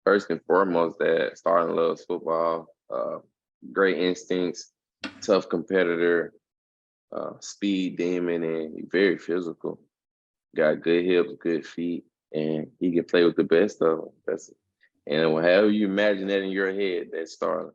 first and foremost that Starling loves football. Great instincts, tough competitor, speed demon, and very physical. Got good hips, good feet, and he can play with the best of them. And however you imagine that in your head, that's Starling.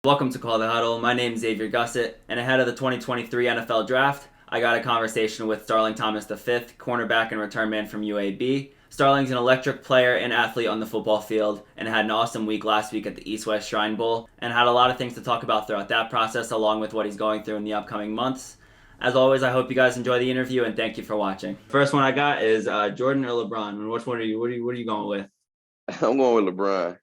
Welcome to Call The Huddle. My name is Xavier Gusset, and ahead of the 2023 NFL Draft, I got a conversation with Starling Thomas V, cornerback and return man from UAB. Starling's an electric player and athlete on the football field, and had an awesome week last week at the East-West Shrine Bowl, and had a lot of things to talk about throughout that process, along with what he's going through in the upcoming months. As always, I hope you guys enjoy the interview, and thank you for watching. First one I got is Jordan or LeBron. Which one are you? What are you going with? I'm going with LeBron.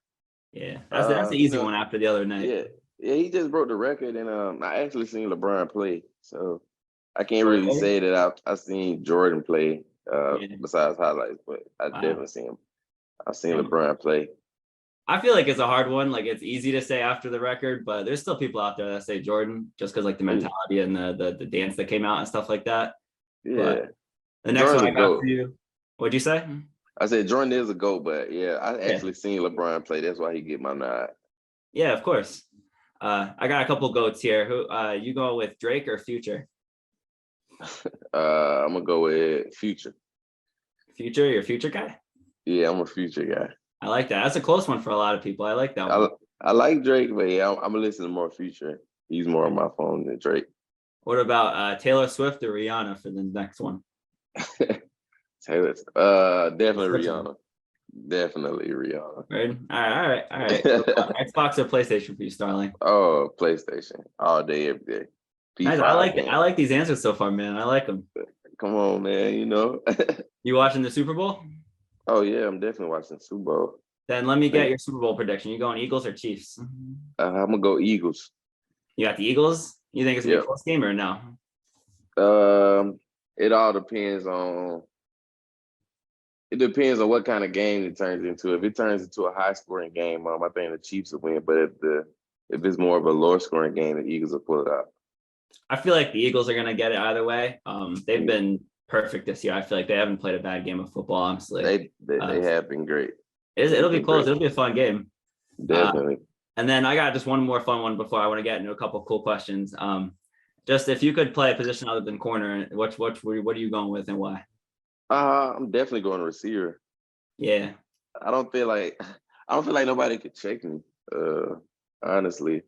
Yeah, that's the easy one after the other night. Yeah, he just broke the record, and I actually seen LeBron play, so I can't really say that I've seen Jordan play besides highlights, but I've definitely seen him. I've seen LeBron play. I feel like it's a hard one. Like, it's easy to say after the record, but there's still people out there that say Jordan just because like the mentality and the dance that came out and stuff like that. Yeah. But the next one I got for you. What'd you say? I said Jordan is a GOAT, but yeah, I actually seen LeBron play. That's why he get my nod. Yeah, of course. I got a couple GOATs here. Who you going with, Drake or Future? I'm gonna go with Future. Future, you're a Future guy? Yeah, I'm a Future guy. I like that. That's a close one for a lot of people. I like that one. I like Drake, but yeah, I'm gonna listen to more Future. He's more on my phone than Drake. What about Taylor Swift or Rihanna for the next one? Taylor, definitely Rihanna. Definitely Rihanna. Right. All right. Xbox or PlayStation for you, Starling? Oh, PlayStation all day, every day. Nice. I like these answers so far, man. I like them. Come on, man. You know. You watching the Super Bowl? Oh yeah, I'm definitely watching the Super Bowl. Then let me get your Super Bowl prediction. You going Eagles or Chiefs? I'm gonna go Eagles. You got the Eagles? You think it's gonna be a close game or no? It all depends on. It depends on what kind of game it turns into. If it turns into a high-scoring game, I think the Chiefs will win. But if it's more of a lower-scoring game, the Eagles will pull it out. I feel like the Eagles are gonna get it either way. They've been perfect this year. I feel like they haven't played a bad game of football, honestly. They have been great. It'll be close. It'll be a fun game. Definitely. And then I got just one more fun one before I want to get into a couple cool questions. Just if you could play a position other than corner, what are you going with and why? I'm definitely going to receiver. Yeah. I don't feel like nobody could check me. Honestly.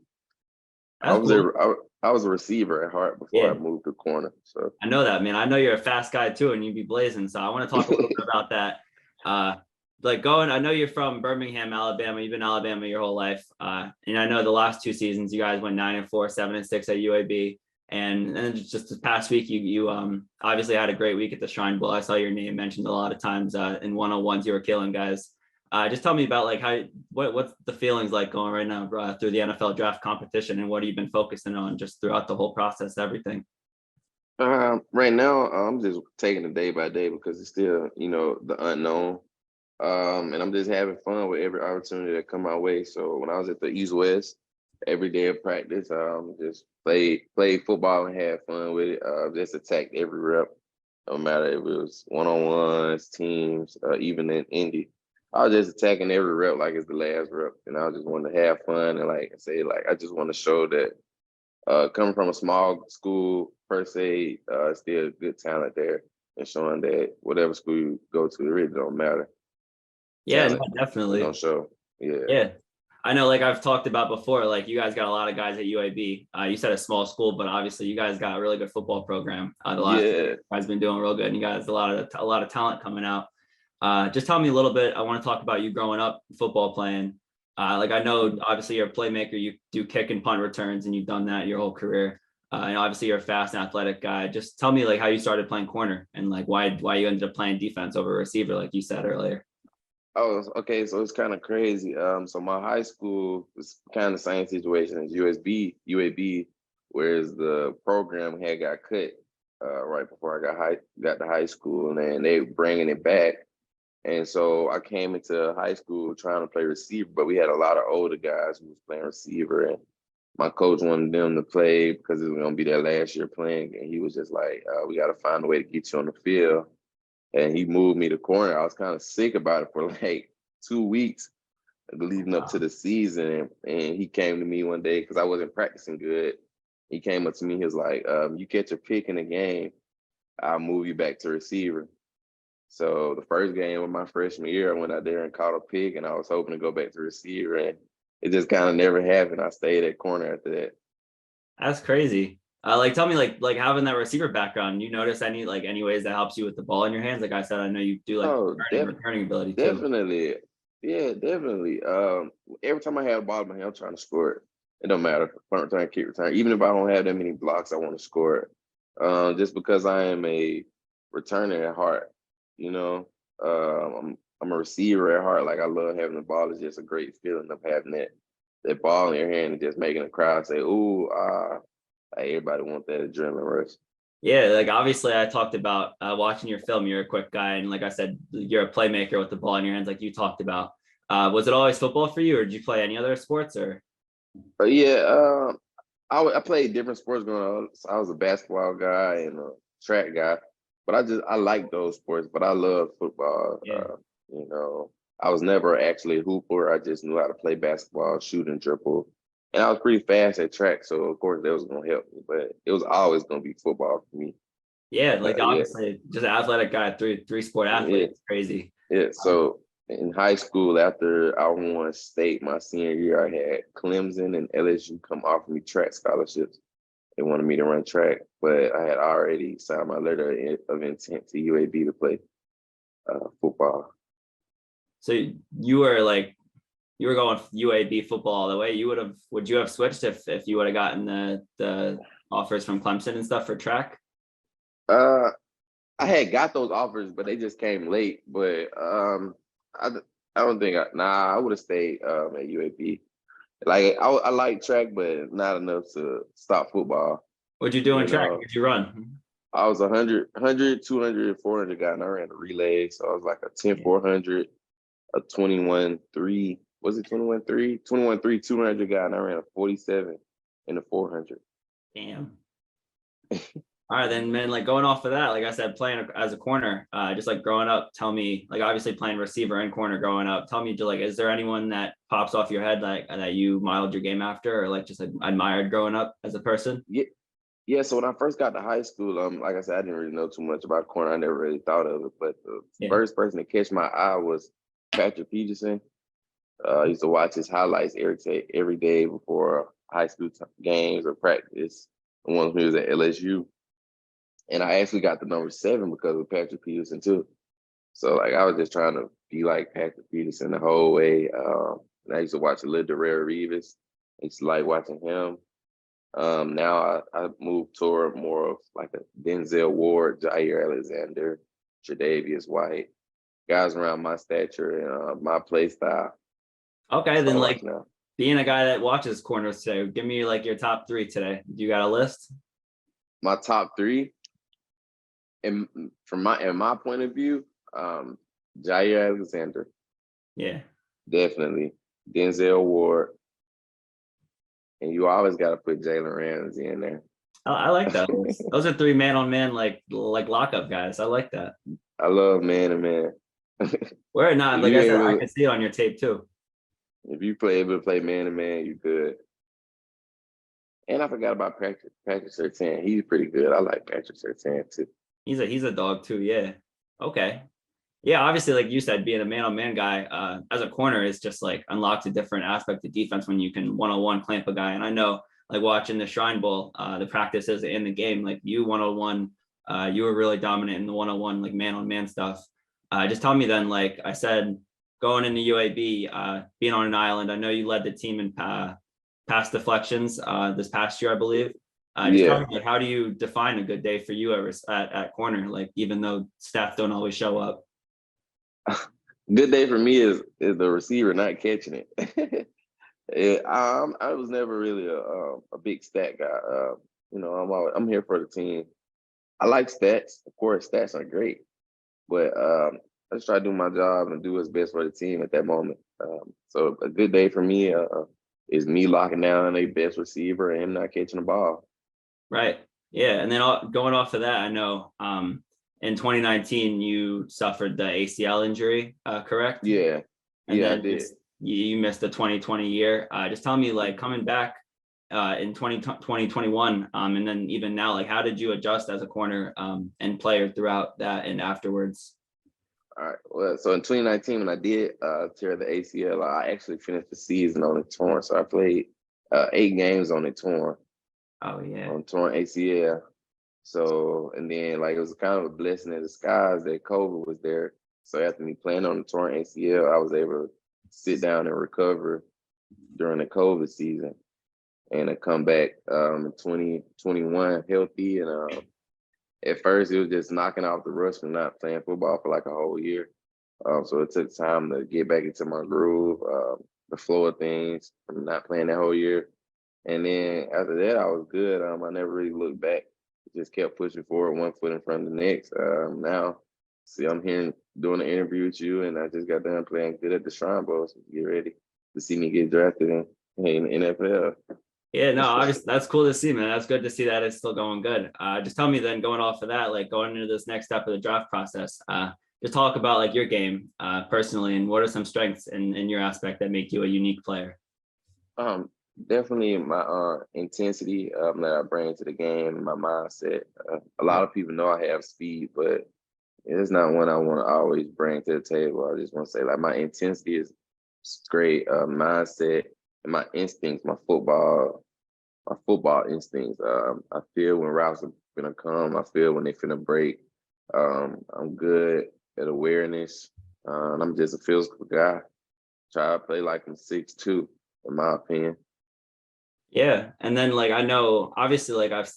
I was a receiver at heart before I moved to corner. So I know that, man. I know you're a fast guy too, and you'd be blazing. So I want to talk a little bit about that. I know you're from Birmingham, Alabama. You've been in Alabama your whole life. And I know the last 2 seasons you guys went 9-4, 7-6 at UAB. And just this past week, you obviously had a great week at the Shrine Bowl. I saw your name mentioned a lot of times in one-on-ones. You were killing guys. Just tell me about like what's the feelings like going right now through the NFL draft competition, and what have you been focusing on just throughout the whole process, everything? Right now, I'm just taking it day by day because it's still, the unknown. And I'm just having fun with every opportunity that come my way. So when I was at the East West, every day of practice, just played football and had fun with it. Just attacked every rep, no matter if it was one-on-ones, teams, even in Indy. I was just attacking every rep like it's the last rep, and I just wanted to have fun and like I say, like I just want to show that coming from a small school per se, still good talent there, and showing that whatever school you go to, it really don't matter. Yeah, no, definitely. Don't show. Yeah. I know, like I've talked about before, like you guys got a lot of guys at UAB. You said a small school, but obviously you guys got a really good football program. The last year, you guys been doing real good, and you guys a lot of talent coming out. Just tell me a little bit. I want to talk about you growing up football playing. Like I know, obviously you're a playmaker. You do kick and punt returns, and you've done that your whole career. And obviously you're a fast and athletic guy. Just tell me like how you started playing corner and like why you ended up playing defense over receiver, like you said earlier. Oh, okay. So it's kind of crazy. So my high school was kind of the same situation as UAB, whereas the program had got cut right before I got to high school, and then they bringing it back. And so I came into high school trying to play receiver, but we had a lot of older guys who was playing receiver, and my coach wanted them to play because it was gonna be their last year playing, and he was just like, "We got to find a way to get you on the field." And he moved me to corner. I was kind of sick about it for like 2 weeks leading up to the season, and he came to me one day because I wasn't practicing good. He came up to me. He was like, "You catch a pick in the game, I'll move you back to receiver." So the first game of my freshman year, I went out there and caught a pick, and I was hoping to go back to receiver, and it just kind of never happened. I stayed at corner after that. That's crazy. Like tell me like having that receiver background, you notice any ways that helps you with the ball in your hands? Like I said, I know you do like Oh, returning ability too. definitely. Yeah, definitely. Every time I have a ball in my hand, I'm trying to score it. It don't matter. Punt return, kick return. Even if I don't have that many blocks, I want to score it. Just because I am a returner at heart, you know. I'm a receiver at heart. Like I love having the ball. It's just a great feeling of having that ball in your hand and just making the crowd say, "Ooh, like everybody want that adrenaline rush." Yeah, like obviously I talked about watching your film, you're a quick guy, and like I said, you're a playmaker with the ball in your hands, like you talked about. Was it always football for you, or did you play any other sports or? But yeah, I played different sports growing up. So I was a basketball guy and a track guy, but I like those sports. But I love football. Yeah. You know, I was never actually a hooper. I just knew how to play basketball, shoot and dribble, and I was pretty fast at track. So of course that was gonna help me. But it was always gonna be football for me. Yeah, like Yeah, obviously just an athletic guy, three sport yeah, athlete. It's crazy. yeah. So in high school, after I won state my senior year, I had Clemson and LSU come offer me track scholarships. They wanted me to run track, but I had already signed my letter of intent to UAB to play football. So you were like you were going UAB football all the way. Would you have switched if you would have gotten the offers from Clemson and stuff for track? Uh, I had got those offers, but they just came late. But I, I don't think I would have stayed at UAB. Like I like track, but not enough to stop football. What'd you do in You track? know, What'd you run? I was 200, 400 guy, and I ran a relay. So I was like a 10, Yeah. 400, a 21, 3. Was it 21, 3? 21, 3, 200 guy, and I ran a 47 in the 400. Damn. All right, then, man. Like going off of that, like I said, playing as a corner, just like growing up. Tell me, like obviously playing receiver and corner growing up. Tell me, like, is there anyone that pops off your head like that you modeled your game after, or like just like, admired growing up as a person? Yeah, yeah. So when I first got to high school, like I said, I didn't really know too much about corner. I never really thought of it. But the Yeah. first person to catch my eye was Patrick Peterson. I used to watch his highlights every day before high school games or practice. The ones when he was at LSU. And I actually got the number 7 because of Patrick Peterson too. So like I was just trying to be like Patrick Peterson the whole way. And I used to watch a little Darrell Reeves. I used to like watching him. Now I moved toward more of like a Denzel Ward, Jair Alexander, Tre'Davious White, guys around my stature and my play style. Okay, That's what then I like watch now. being a guy that watches corners today, give me like your top 3 today. Do you got a list? My top 3, and in my point of view, Jair Alexander, Yeah. definitely. Denzel Ward, and you always got to put Jalen Ramsey in there. I like that. Those are 3 man on man like lockup guys. I like that. I love man to man. Where not, If like you I said, I able, can see it on your tape too. if you play able to play man to man, you good. And I forgot about Patrick Surtain. He's pretty good. I like Patrick Surtain too. He's a dog too. Yeah. Okay. Yeah, obviously, like you said, being a man-on-man guy as a corner is just like unlocks a different aspect of defense when you can one-on-one clamp a guy. And I know, like watching the Shrine Bowl, the practices in the game, like you one-on-one, you were really dominant in the one-on-one, like man-on-man stuff. Just tell me then, like I said, going into UAB, being on an island, I know you led the team in pass deflections this past year, I believe. Just tell Yeah. me, like, how do you define a good day for you at corner? Like, even though stats don't always show up. Good day for me is the receiver not catching it. I was never really a big stat guy. I'm here for the team. I like stats. Of course, stats are great, but I just try to do my job and do what's best for the team at that moment. So a good day for me. it's me locking down a best receiver and him not catching the ball. Right. Yeah. And then going off of that, I know in 2019 you suffered the ACL injury, correct? Yeah, And yeah, I then did. you missed the 2020 year. Just tell me, like, coming back in 2021, and then even now, like, how did you adjust as a corner and player throughout that and afterwards? All right. Well, so in 2019, when I did tear the ACL, I actually finished the season on the torn. So I played 8 games on the Oh yeah. torn ACL. So, and then like it was kind of a blessing in disguise that COVID was there. So after me playing on the torn ACL, I was able to sit down and recover during the COVID season and to come back in 2021 healthy. And at first, it was just knocking off the rust from not playing football for like a whole year. So it took time to get back into my groove, the flow of things from not playing that whole year. And then after that, I was good. I never really looked back. Just kept pushing forward, one foot in front of the next. Now, see, I'm here doing an interview with you, and I just got done playing good at the Shrine Bowl. So get ready to see me get drafted in the NFL. Yeah, no, obviously that's cool to see, man. That's good to see that it's still going good. Just tell me then, going off of that, like going into this next step of the draft process, just talk about like your game personally, and what are some strengths in your aspect that make you a unique player? Definitely my intensity that I bring to the game and my mindset. A lot of people know I have speed, but it's not one I want to always bring to the table. I just want to say like my intensity is great, mindset and my instincts, my football instincts. I feel when routes are gonna come. I feel when they finna break. I'm good at awareness. I'm just a physical guy. Try to play like I'm 6'2", in my opinion. Yeah, and then like I know, obviously, like I've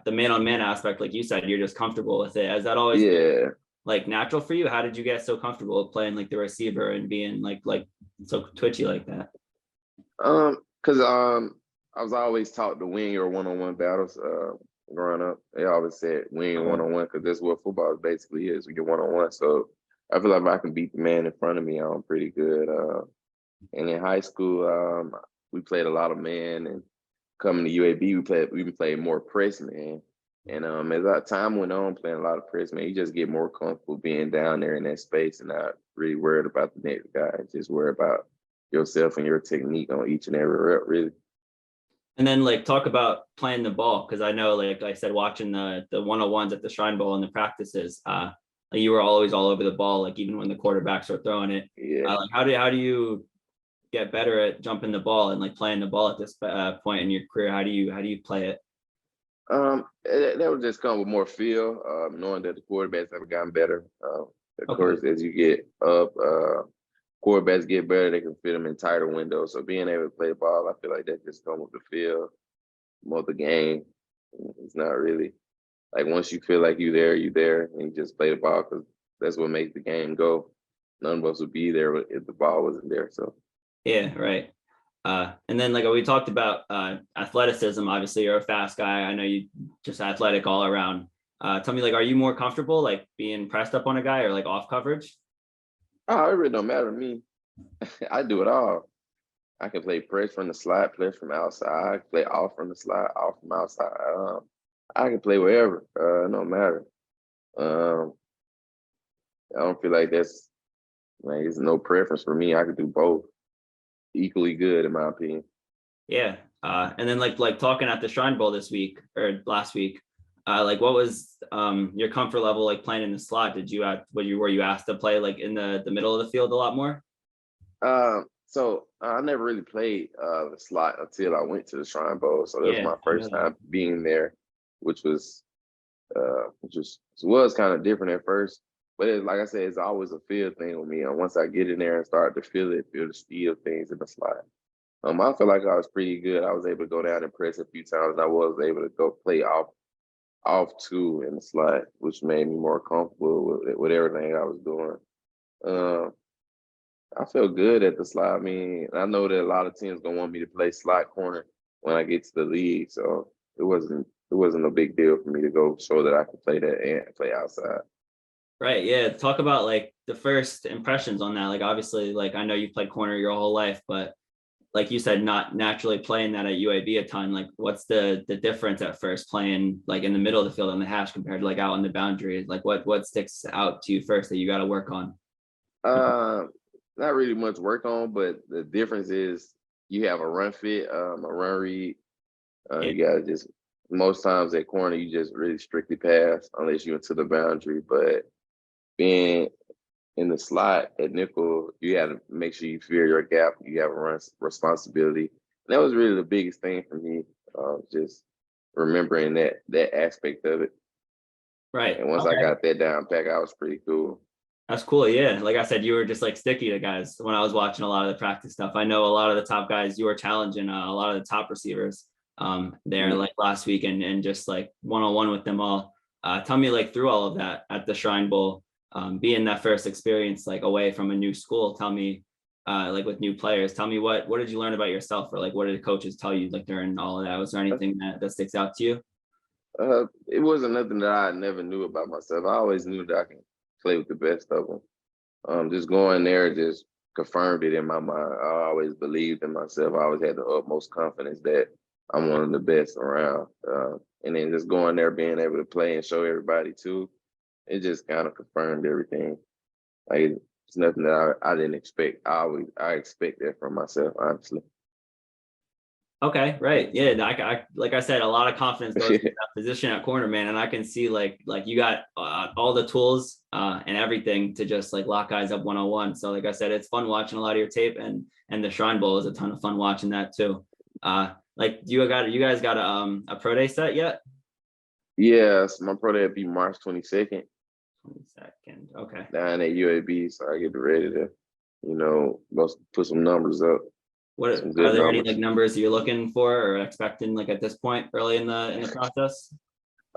the man-on-man aspect, like you said, you're just comfortable with it. Has that always been Yeah. like natural for you? How did you get so comfortable with playing like the receiver and being like so twitchy like that? Cause I was always taught to win your one-on-one battles. Growing up, they always said win your Okay. one-on-one because that's what football basically is. We get one-on-one. So I feel like if I can beat the man in front of me, I'm pretty good. And in high school, we played a lot of man, and coming to UAB, we played more press man. And as our time went on, playing a lot of press man, you just get more comfortable being down there in that space and not really worried about the next guy. Just worry about yourself and your technique on each and every rep, really. And then like talk about playing the ball, because I know, like I said, watching the 101s at the Shrine Bowl and the practices, like you were always all over the ball, like even when the quarterbacks were throwing it. Yeah. Like how do you get better at jumping the ball and like playing the ball at this point in your career? How do you play it? That would just come with more feel, knowing that the quarterbacks have gotten better. Of Okay. course, as you get up, quarterbacks get better, they can fit them in tighter windows. So being able to play ball, I feel like that just comes with the feel, more the game. It's not really like once you feel like you're there, and you just play the ball because that's what makes the game go. None of us would be there if the ball wasn't there. So Yeah, right. And then like we talked about athleticism. Obviously, you're a fast guy. I know you just athletic all around. Tell me, like, are you more comfortable like being pressed up on a guy or like off coverage? it really don't matter to me. I do it all. I can play press from the slide, press from outside. I can play off from the slide, off from outside. I can play wherever. It don't matter. Um, I don't feel like that's like it's no preference for me. I could do both equally good, in my opinion. Yeah. And then like talking at the Shrine Bowl this week or last week, like what was your comfort level like playing in the slot? Did you were you asked to play like in the middle of the field a lot more? So I never really played the slot until I went to the Shrine Bowl. So that was Yeah, my I know first that. time being there, which was was kind of different at first. But like I said, it's always a feel thing with me. And once I get in there and start to feel it, feel the speed of things in the slot. I feel like I was pretty good. I was able to go down and press a few times. And I was able to go play off two in the slot, which made me more comfortable with everything I was doing. Um, I feel good at the slot. I mean, I know that a lot of teams gonna want me to play slot corner when I get to the league, so it wasn't a big deal for me to go show that I could play that and play outside. Right. Yeah. Talk about like the first impressions on that. Like obviously, like I know you played corner your whole life, but like you said, not naturally playing that at UAB a ton. Like, what's the difference at first playing like in the middle of the field on the hash compared to like out on the boundary? Like, what sticks out to you first that you got to work on? Not really much work on, but the difference is you have a run fit, a run read. Yeah. You gotta just most times at corner you just really strictly pass unless you're into the boundary. But being in the slot at nickel, you got to make sure you fill your gap. You have a run responsibility. And that was really the biggest thing for me, just remembering that aspect of it. Right. And once Okay. I got that down pack, I was pretty cool. That's cool. Yeah. Like I said, you were just like sticky to guys when I was watching a lot of the practice stuff. I know a lot of the top guys, you were challenging a lot of the top receivers there like last week and just like one-on-one with them all. Tell me like through all of that at the Shrine Bowl, being that first experience like away from a new school, tell me like with new players, tell me what did you learn about yourself, or like what did the coaches tell you like during all of that? Was there anything that sticks out to you? It wasn't nothing that I never knew about myself. I always knew that I can play with the best of them. Just going there just confirmed it in my mind. I always believed in myself. I always had the utmost confidence that I'm one of the best around. And then just going there, being able to play and show everybody too, it just kind of confirmed everything. Like it's nothing that I didn't expect. I expect that from myself, honestly. Okay, right. Yeah, I like I said, a lot of confidence goes into that position at corner, man. And I can see like you got all the tools and everything to just like lock guys up one-on-one. So like I said, it's fun watching a lot of your tape, and the Shrine Bowl is a ton of fun watching that too. Like you guys got a pro day set yet? Yes, my pro day will be March 22nd. 22nd. Okay. Down at UAB, so I get ready to, go put some numbers up. What Some are good there any numbers. like numbers you're looking for or expecting like at this point early in the process?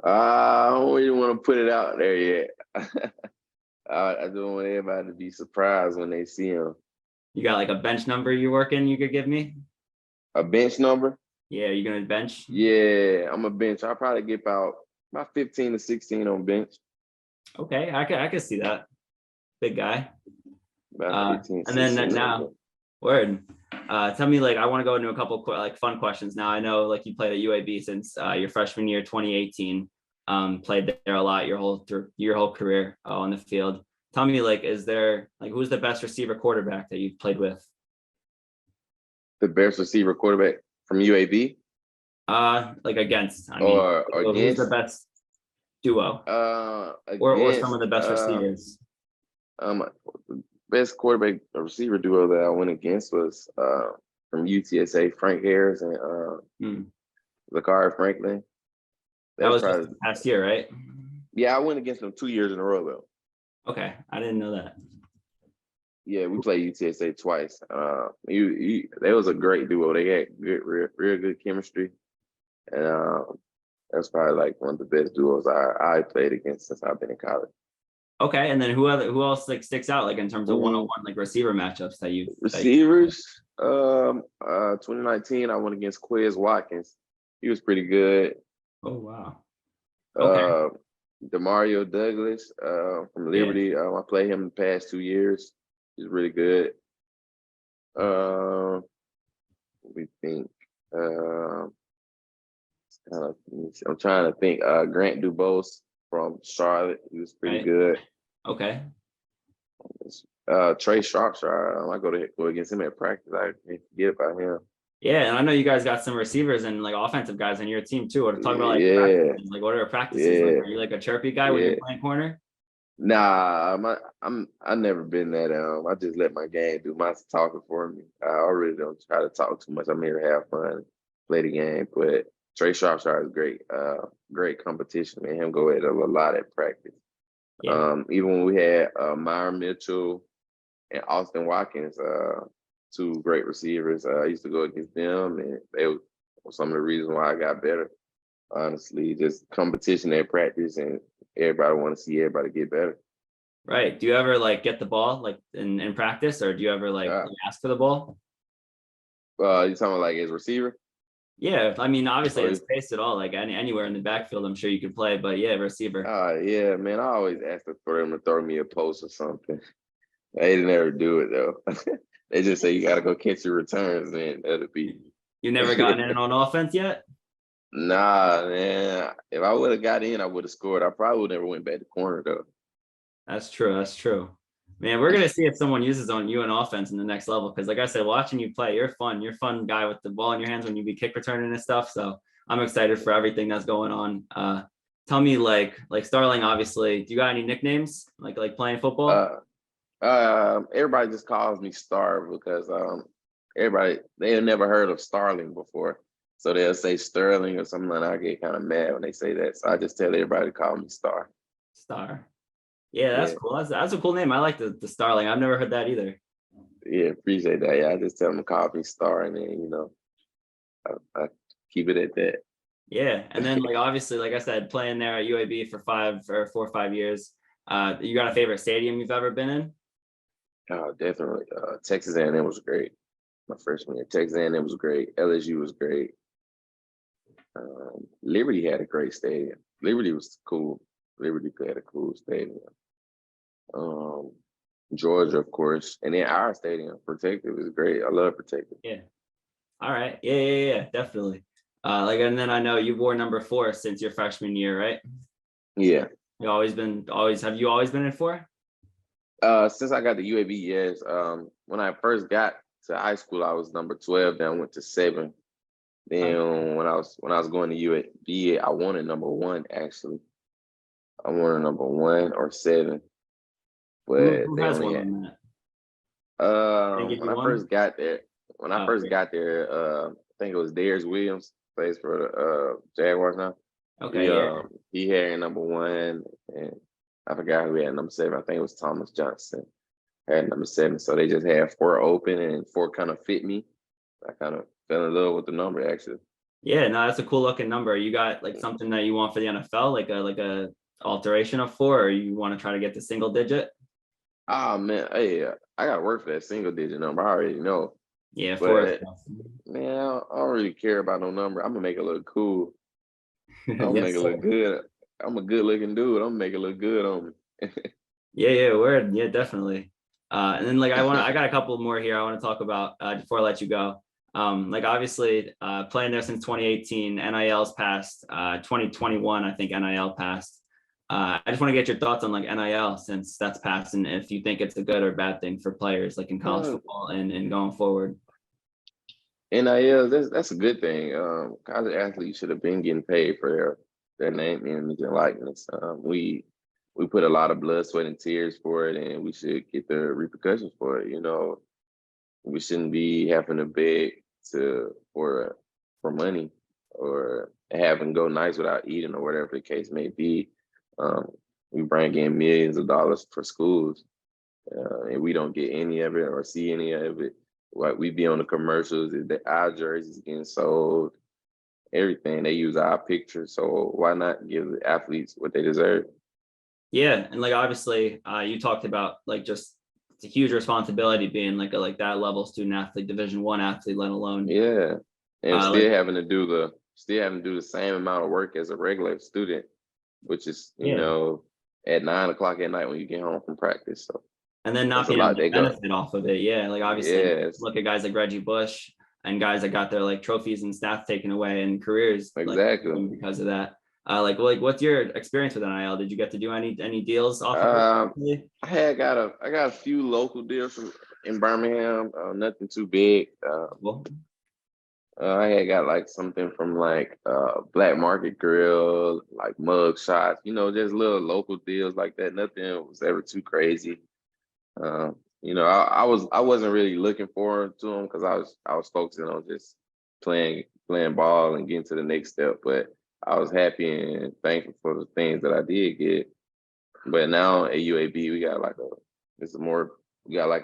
I don't really want to put it out there yet. I don't want everybody to be surprised when they see him. You got like a bench number you're working you could give me? A bench number? Yeah, you're gonna bench? Yeah, I'm a bench. I'll probably get about 15 to 16 on bench. Okay, I could see that. Big guy. About 15, And then 16 now, word. Tell me, like, I want to go into a couple like fun questions. Now, I know like you played at UAB since your freshman year, 2018. Played there a lot your whole career on the field. Tell me, like, is there like who's the best receiver quarterback that you've played with? The best receiver quarterback from UAB? Like against. I mean, Or who's the against? best duo? Or some of the best receivers? The best quarterback receiver duo that I went against was from UTSA, Frank Harris and Lakari Franklin. That was just past year, right? Yeah, I went against them 2 years in a row though. Okay, I didn't know that. Yeah, we played UTSA twice. They was a great duo. They had real good chemistry, and that's probably like one of the best duos I played against since I've been in college. Okay, and then who else like sticks out like in terms of one-on-one like receiver matchups that you receivers? 2019, I went against Quez Watkins. He was pretty good. Oh wow. Okay. Demario Douglas from Liberty. I played him the past 2 years. He's really good. We think. I'm trying to think. Grant Dubose from Charlotte. He was pretty good. Okay. Trey Sharpshire. I go against him at practice. I can't forget about him. Yeah, and I know you guys got some receivers and like offensive guys on your team too. What talk about like practices? Like what are practices like? Are you like a chirpy guy when you're playing corner? Nah, I never been that. I just let my game do my talking for me. I really don't try to talk too much. I'm here to have fun, play the game. But Trey Sharpshire is great. Great competition. Man, him go at a lot at practice. Yeah. Even when we had Myron Mitchell and Austin Watkins, two great receivers. I used to go against them, and they were some of the reasons why I got better. Honestly, just competition at practice, and everybody want to see everybody get better. Right. Do you ever like get the ball like in practice, or do you ever like ask for the ball? You talking about like as a receiver? Yeah, I mean, obviously it's spaced at all. Like anywhere in the backfield, I'm sure you could play. But yeah, receiver. Yeah, man. I always ask for them to throw me a post or something. They didn't ever do it though. They just say you got to go catch your returns, and that'll be. You never gotten in on offense yet? Nah, man. If I would have got in, I would have scored. I probably would never went back to corner though. That's true. That's true. Man, we're gonna see if someone uses on you in offense in the next level. Because like I said, watching you play, you're fun. You're a fun guy with the ball in your hands when you be kick returning and stuff. So I'm excited for everything that's going on. Tell me, like Starling, obviously, do you got any nicknames like playing football? Everybody just calls me Star because everybody they have never heard of Starling before. So they'll say Sterling or something, and I get kind of mad when they say that. So I just tell everybody to call me Star. Star. Yeah, that's Yeah. cool. That's a cool name. I like the Starling. I've never heard that either. Yeah, appreciate that. Yeah, I just tell them to call me Star, and then I keep it at that. Yeah, and then like obviously, like I said, playing there at UAB for 4 or 5 years. You got a favorite stadium you've ever been in? Definitely. Texas A&M was great. My freshman year, Texas A&M was great. LSU was great. Liberty had a great stadium. Liberty was cool. Liberty had a cool stadium. Georgia, of course, and then our stadium, Protective, is great. I love Protective. Yeah. All right. Yeah. Definitely. And then I know you wore number 4 since your freshman year, right? Yeah. Have you always been in 4? Since I got the UAB, yes. When I first got to high school, I was number 12. Then I went to 7. Then when I was going to UAB, I wanted number 1 actually. I wanted number 1 or 7, but Who they has only one had. on that? They give When you I one? first got there, Okay. I think it was Darius Williams, plays for the Jaguars now. Okay. Yeah. He had number 1, and I forgot who had number 7. I think it was Thomas Johnson had number 7. So they just had 4 open, and 4 kind of fit me. I kind of fell in love with the number actually. Yeah. No, that's a cool looking number. You got like something that you want for the NFL, like a alteration of 4, or you want to try to get the single digit? Oh man, hey, I gotta work for that single digit number. I already know, Yeah, 4 is but tough. man, I don't really care about no number. I'm gonna make it look cool. I'm gonna make Yes, it sir. look good. I'm a good looking dude. I'm gonna make it look good on me. Yeah, word. Yeah, definitely. And then I got a couple more here I want to talk about before I let you go. Obviously playing there since 2018, NIL's passed, 2021, I think NIL passed. I just want to get your thoughts on like NIL since that's passed and if you think it's a good or bad thing for players like in college Uh, football and going forward. NIL, that's a good thing. College athletes should have been getting paid for their name, image, and likeness. We put a lot of blood, sweat, and tears for it, and we should get the repercussions for it. We shouldn't be having to beg for money or having go nights without eating or whatever the case may be. Um, we bring in millions of dollars for schools, and we don't get any of it or see any of it. Like we be on the commercials, our jerseys getting sold, everything. They use our pictures, so why not give the athletes what they deserve? Yeah, and like obviously you talked about like just it's a huge responsibility being like that level student athlete, Division I athlete, let alone Yeah, and like still having to do the same amount of work as a regular student, which is yeah. at 9 o'clock at night when you get home from practice. So And then not that's a being able lot. to They go, benefit off of it. Yeah. Like obviously yes, look at guys like Reggie Bush and guys that got their like trophies and stats taken away and careers like exactly. because of that. What's your experience with NIL? Did you get to do any deals off of Um, it? I got a few local deals in Birmingham. Nothing too big. Well, I had got like something from like Black Market Grill, like mug shots, just little local deals like that. Nothing was ever too crazy. I wasn't really looking forward to them because I was focusing on just playing ball and getting to the next step. But I was happy and thankful for the things that I did get. But now at UAB, we got like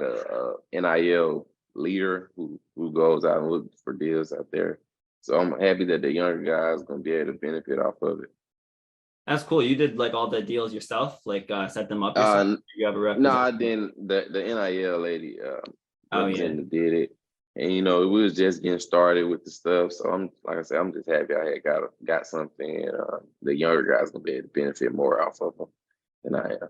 a NIL leader who goes out and looks for deals out there. So I'm happy that the younger guys gonna be able to benefit off of it. that's cool. You did like all the deals yourself, like set them up yourself. Uh, You have a no, representative. I didn't. The NIL lady Oh yeah. representative did it, and we was just getting started with the stuff. So I'm like I said, I'm just happy I had got something. And, the younger guys gonna be able to benefit more off of them than I am.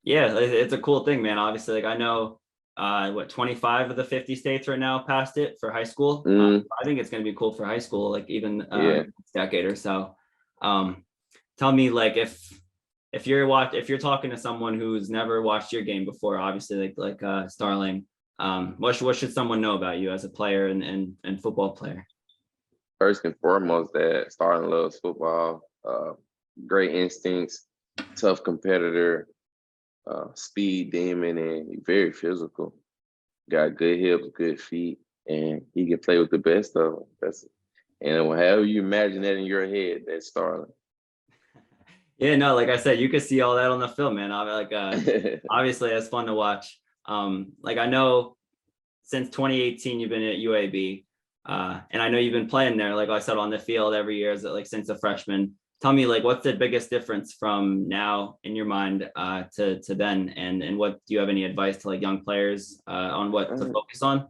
Yeah, it's a cool thing, man. Obviously, like I know what 25 of the 50 states right now passed it for high school. I think it's going to be cool for high school, like even next decade or so. Tell me, like, if you're talking to someone who's never watched your game before, obviously like Starling, what should someone know about you as a player and football player? First and foremost, that Starling loves football. Great instincts, tough competitor, speed demon, and very physical. Got good hips, good feet, and he can play with the best of them. And however you imagine that in your head, that's Starling. Yeah, no, like I said, you could see all that on the film, man. Obviously, it's fun to watch. Like I know since 2018, you've been at UAB, and I know you've been playing there, like I said, on the field every year, like since a freshman. Tell me, like, what's the biggest difference from now in your mind to then, and what do you have any advice to like young players on what to focus on?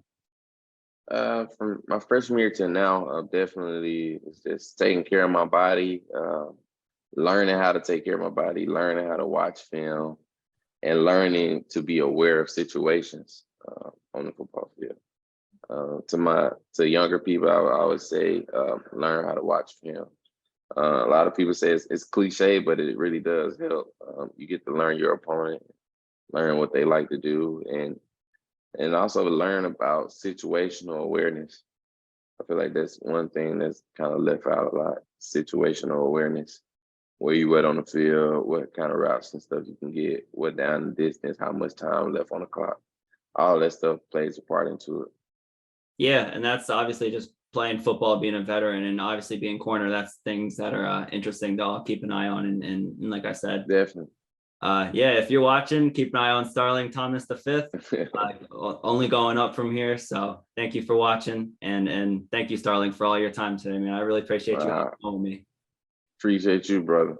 From my freshman year to now, definitely it's just taking care of my body, learning how to take care of my body, learning how to watch film, and learning to be aware of situations on the football field. To younger people, I would say learn how to watch film. A lot of people say it's cliche, but it really does help. You get to learn your opponent, learn what they like to do, and also learn about situational awareness. I feel like that's one thing that's kind of left out a lot. Situational awareness. Where you at on the field, what kind of routes and stuff you can get, what down the distance, how much time left on the clock. All that stuff plays a part into it. Yeah, and that's obviously just playing football, being a veteran, and obviously being corner. That's things that are interesting to all keep an eye on. And like I said, Definitely. Yeah, if you're watching, keep an eye on Starling Thomas V. Only going up from here. So thank you for watching, and thank you, Starling, for all your time today, man. I really appreciate you having me. Appreciate you, brother.